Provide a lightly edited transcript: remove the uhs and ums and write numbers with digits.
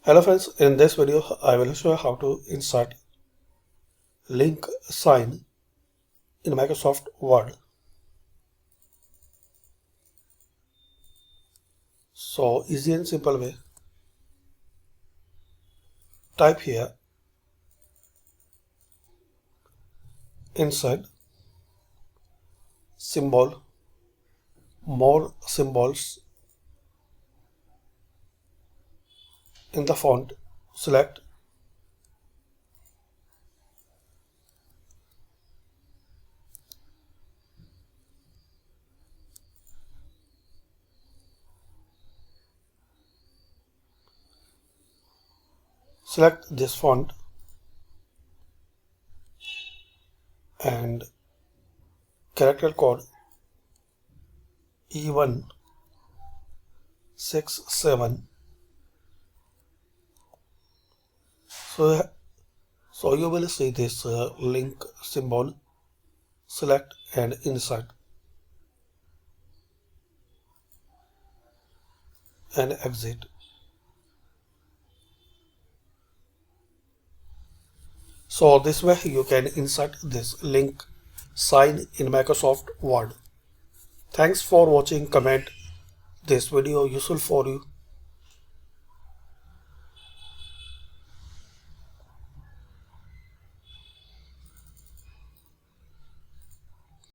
Hello friends, in this video I will show you how to insert link sign in Microsoft Word. So easy and simple way. Type here insert symbol, more symbols in the font, select this font and character code E167. So you will see this link symbol, select and insert and exit. So this way you can insert this link sign in Microsoft Word. Thanks for watching. Comment this video useful for you.